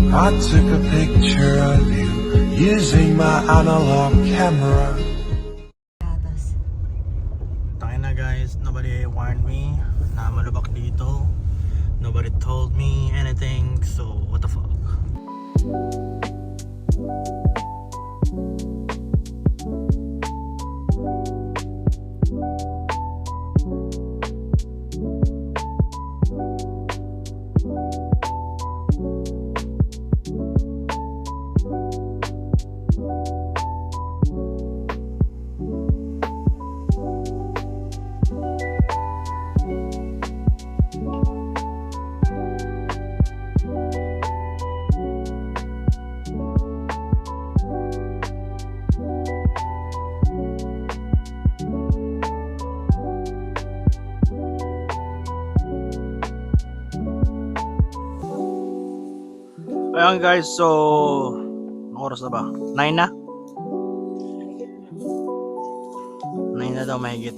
I took a picture of you using my analog camera. Tayo na guys, nobody warned me na malubak dito. Nobody told me anything, so what the fuck. Ayan guys, so anong oras na ba? 9 na? 9 na daw mahigit.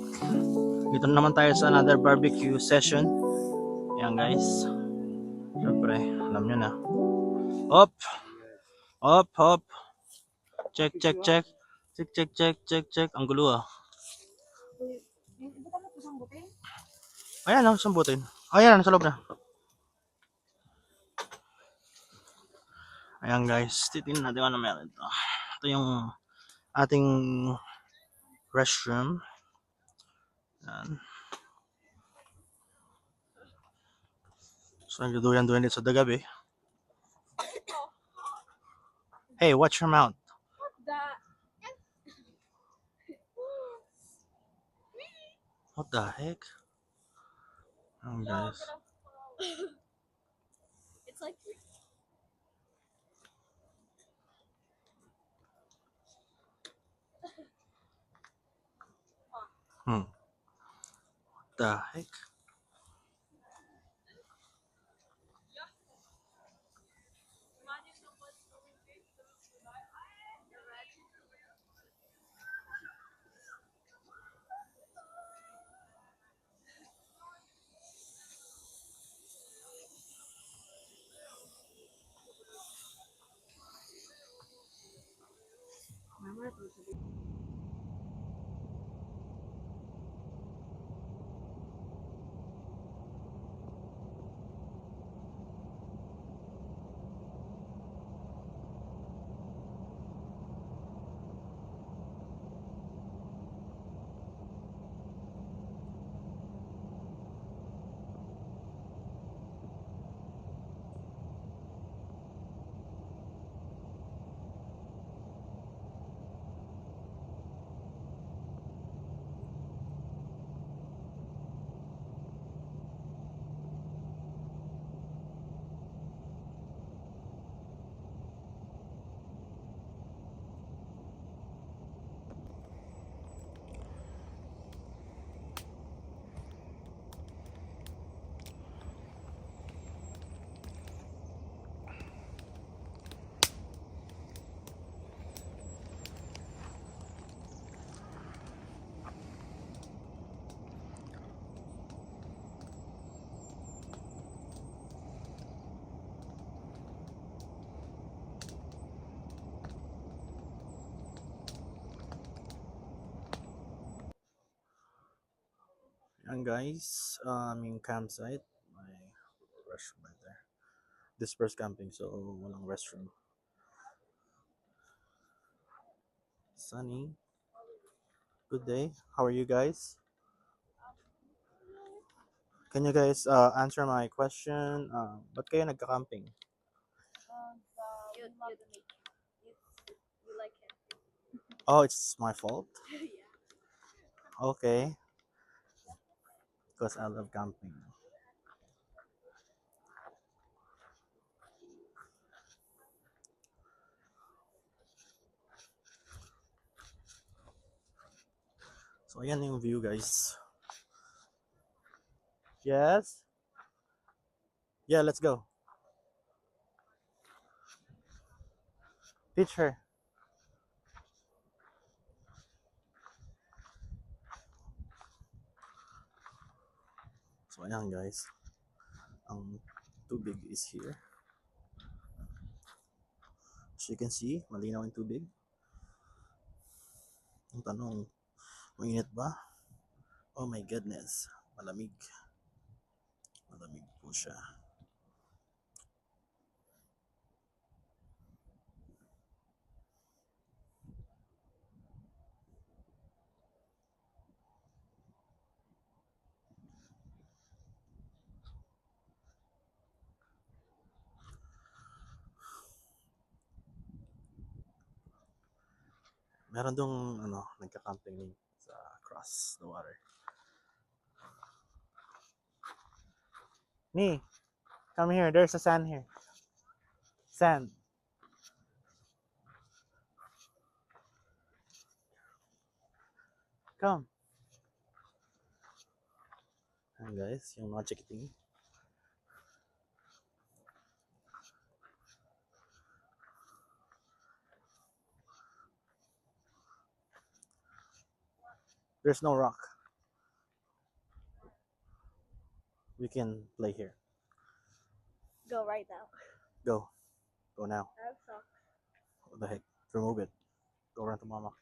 Dito na naman tayo sa another barbecue session. Ayan guys. Siyempre, alam nyo na. Hop! Hop! Hop! Check, check, check. Check, check, check, check, check. Ang gulo ah. Ayan lang, sambutin. Ayan, sa loob na. Ayan guys, titingnan natin ano meron ito. Ito yung ating restroom. Ayan. So, nagduduyan-duyan dito sa dagabi. Hey, watch your mouth. What the heck? Ayan guys. It's like What the heck? Ayan guys, yung campsite. May restroom right there. Dispersed camping, so walang restroom. Sunny. Good day. How are you guys? Can you guys answer my question? Ba't kayo nagka-camping? you like it. Oh, it's my fault? Okay. Because I love camping. So, ayan yung view guys. Yes? Yeah, let's go. Picture. So, ayan guys. Ang tubig is here. As you can see, malinaw yung tubig. Ang tanong, mainit ba? Oh my goodness, malamig. Malamig po siya. Meron dong nagka-camping din sa across the water. Nee, come here. There's a sand here. Sand. Come. Ayan guys, yung mga chikiting. There's no rock. We can play here. Go right now. Go. Go now. I have socks. What the heck? Remove it. Go run to mama.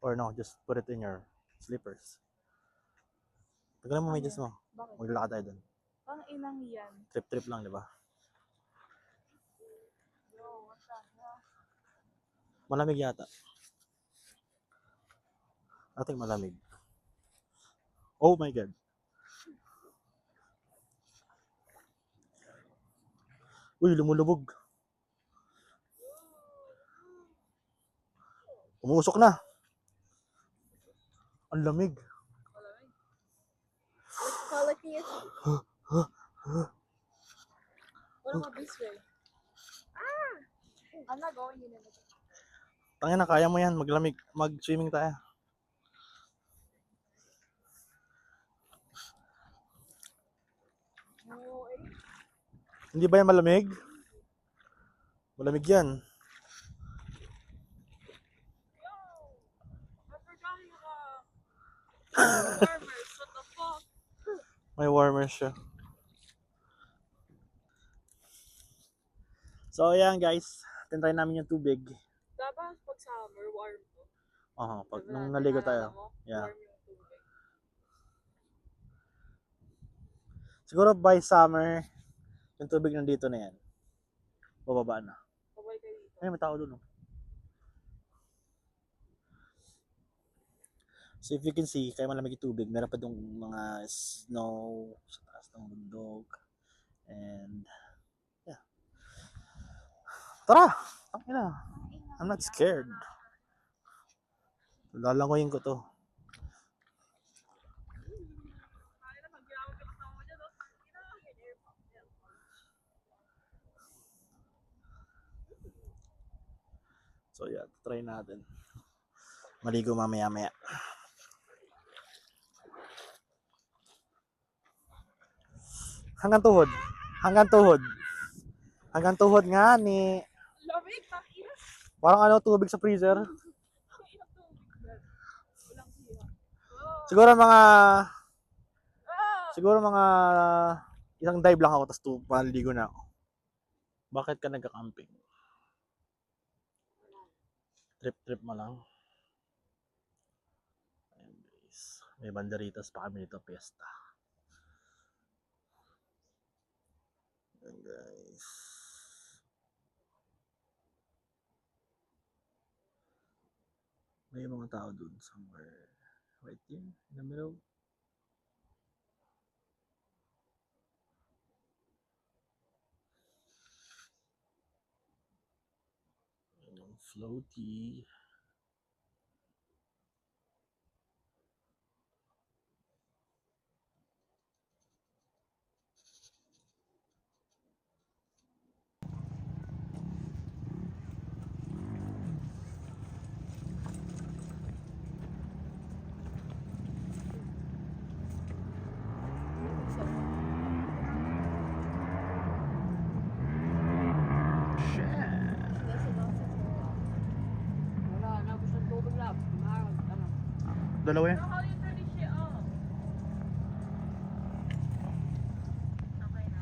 Or no, just put it in your slippers. Tagalan mo medyas mo. Bakit? Maglakad tayo dun. Ang inang yan. Trip-trip lang, di ba? Yo, what's that? Malamig yata. I think malamig. Oh my God. Uy, lumulubog. Umusok na. Ang lamig. Quality is. What about this way? Ah! I'm not going in it. Tangina na, kaya mo yan. Maglamig. Mag-swimming tayo. No, eh. Hindi ba yan malamig? Malamig yan. I forgot you warmers. What the fuck? May warmer siya. So, ayan guys. Tintay namin yung tubig. Dapat pag summer, warm to. Pag nung naligo tayo. Yeah. Warm yung tubig. Siguro by summer, yung tubig nandito na yan. Bababa na. Kabay kayo dito. Ay, may tao dun. So if you can see, kaya malamig yung tubig. Meron pa dong mga snow sa taas ng bundok. And, yeah. Tara! Tangina. I'm not scared. Lalangoyin ko to. So yeah, try natin. Maligo mamaya-maya. Hanggang tuhod. Hanggang tuhod. Hanggang tuhod nga ni. Lamig, takina. Parang tubig sa freezer. Walang siya. Siguro mga Ah! siguro mga isang dive lang ako tapos maligo na ako. Bakit ka nagka-camping? Trip-trip mo lang. Ayan guys. May banderitas pa kami dito, pesta. Ayan guys. May mga tao dun somewhere. Right here, in the middle. Ayan yung floaty. Wala na, gusto ng tubig lang. Dalawa yan. How you turn this shit off? Okay na.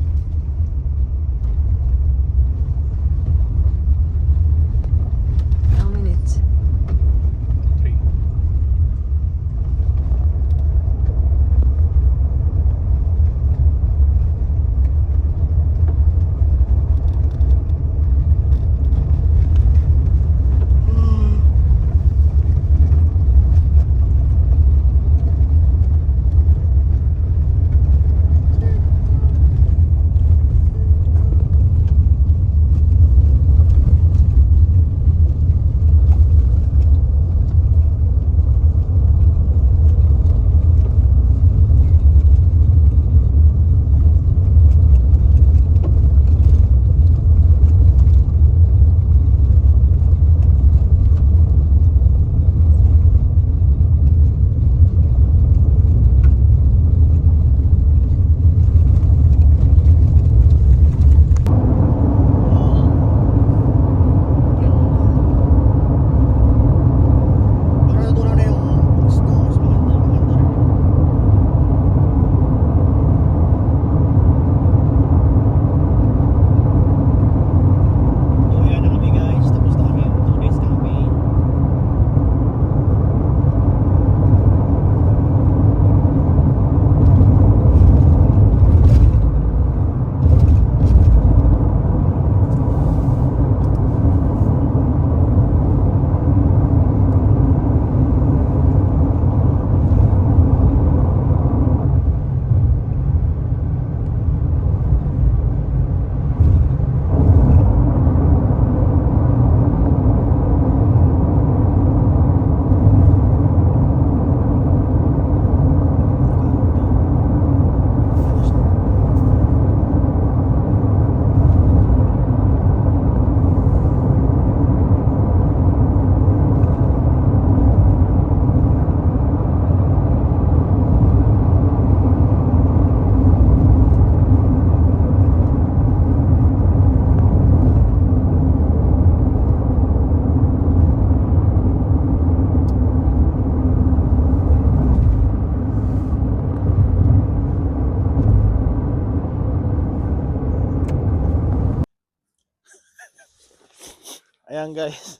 Ayan guys,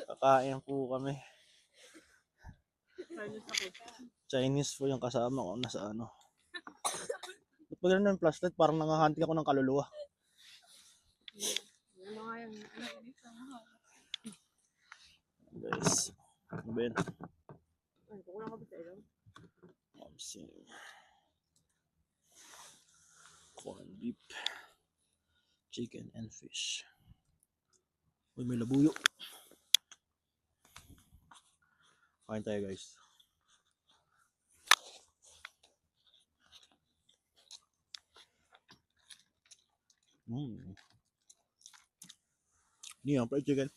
kakain po kami. Chinese po yung kasama ko nasa ano. Ba't ba ganun yung flashlight? Parang nangahantik ako ng kaluluwa. Ano nga yan? Guys, ano ba yun? Ay, kukulang ka ba sa ilaw? I'm seeing corned beef, chicken, and fish. Uy, may labuyo. Kain tayo guys. Ini yang fried chicken.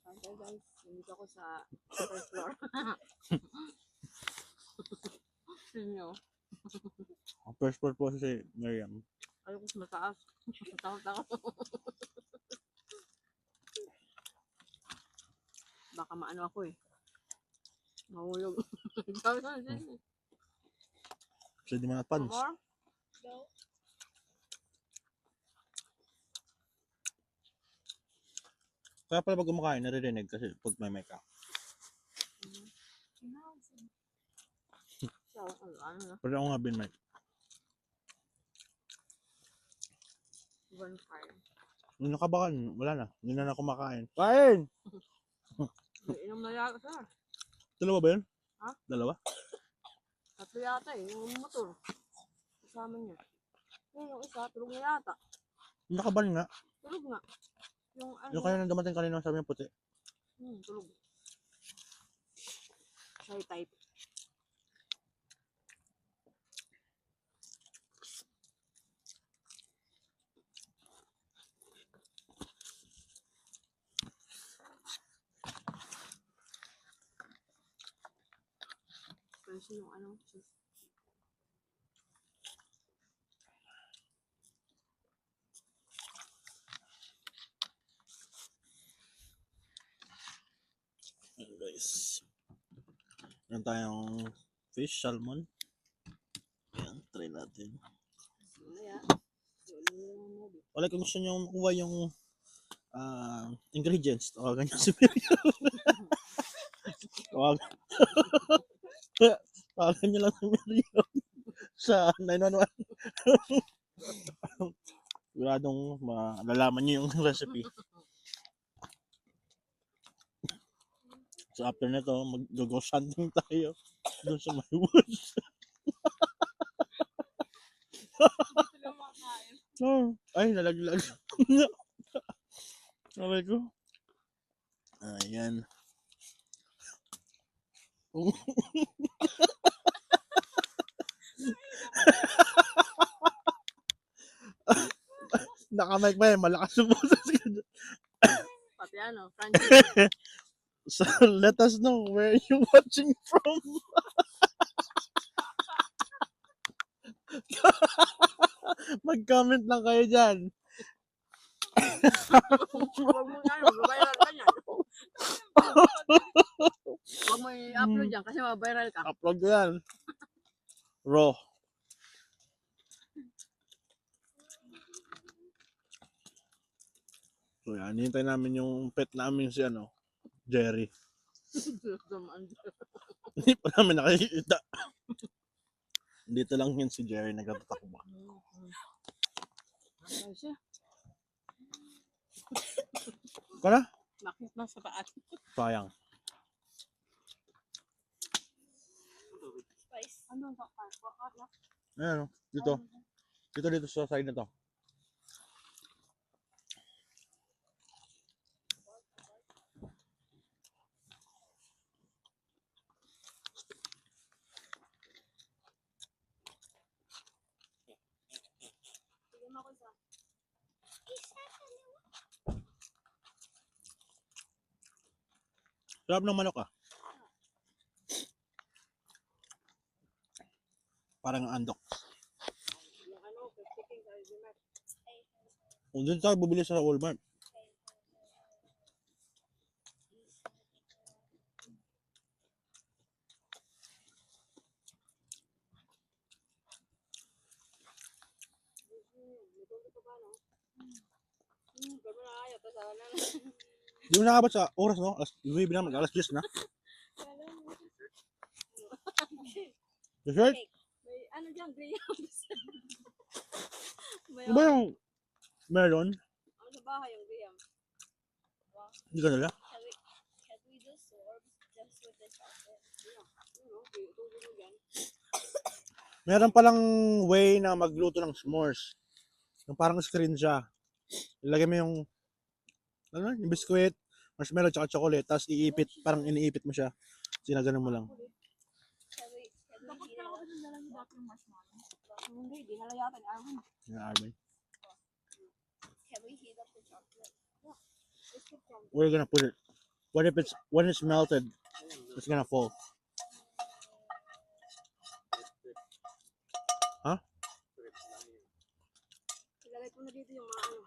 Okay guys, nandito ako sa first floor. Sinyo. First floor po si Miriam. Ayoko sa mataas. Takot ako. Baka maano ako eh. Mahulog. Sabi ko din. Kasi di man pants. More? Kaya pala pag kumakain, naririnig kasi pag may mic ka. So, ano na? Pero ako nga bin mic. Bonfire. Nung nakabakan, wala na. Hindi na kumakain. Kain! Inom na yata sir. Dalawa ba yun? Ha? Dalawa? Tatlo yata eh. Yung motor. Kasama niya. Yung isa, tulog na yata. Yung nakaban nga. Tulog nga. Yung ano. Yung kaya nang dumating kanina sabi yung puti. Tulog. Shy type. Kasi yung ano. Ayan guys. Meron tayong fish, salmon. Ayan, try natin. Wala kung gusto nyo makuha yung ingredients. Tawagan nyo si Miriam. Tawagan nyo lang si Miriam sa 911. Siguradong malalaman nyo yung recipe. So after nito, mag-go hunting tayo doon sa may woods. Oh, ay, nalaglag. Sabi ko. Ayan. Nakamike ba yan? Malakas yung boses ka dyan. Pati ano, Francis. So, let us know where you watching from. Mag-comment lang kayo dyan. Huwag mo nga, mag-viral ka niyan. Huwag mo i-upload yan kasi mag-viral ka. Upload ko yan. Raw. So yan, hinintay namin yung pet namin si ano, Jerry. Hindi pa namin nakikita. Dito lang yun si Jerry nagtatakbo. Kala? Bakit na sa paan? Sayang. Ano ba? Bakit na? Ayan, dito. Dito sa side na to. Sarap ng manok ah. Parang andok. Kung dito tayo bubili sa Walmart. to sana. Di mo nakabot sa oras, no? Uwi naman, alas 10 na. Dessert? May ano dyan, greyhound. May Ano ba yung meron? ano sa bahay yung greyhound. Hindi ka nila? Can we do sorbs just with the chocolate? Yeah. Ano, tubo mo dyan. Meron palang way na magluto ng s'mores. Yung parang screen siya. Ilagay mo yung ano, yung biskuit, marshmallow, tsaka chocolate, tapos iipit, parang iniipit mo siya. Sinaganon mo lang. Dapat pala kasi nila yung dati yung marshmallow. Hindi, di nala yata ni Arvin. Yung Arvin. Can we heat up the chocolate? Yeah. Let's put some. Where are you gonna put it? What if it's, when it's melted, it's gonna fall? Huh? Ilagay ko na dito yung mga ano.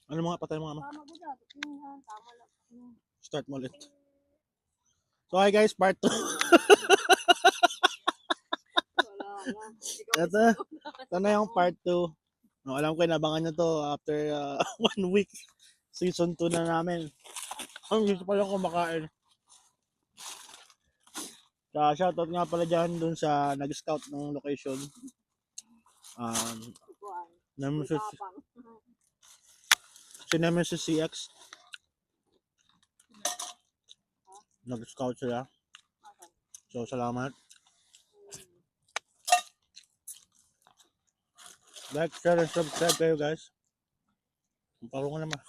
Ano mga patay mga ama? Tama ko dyan. Tama lang. Start mo ulit. So hi guys, part 2. Wala na. Ito na yung part 2. No, alam ko inabangan nyo to after 1 week. Season 2 na namin. Ang gusto pa lang kumakain. Shoutout nga pala dyan dun sa nag-scout ng location. Nemesis, si Nemesis CX. Nag-scout sila. So, salamat. Like, share, and subscribe kayo guys. Ang paro ko naman.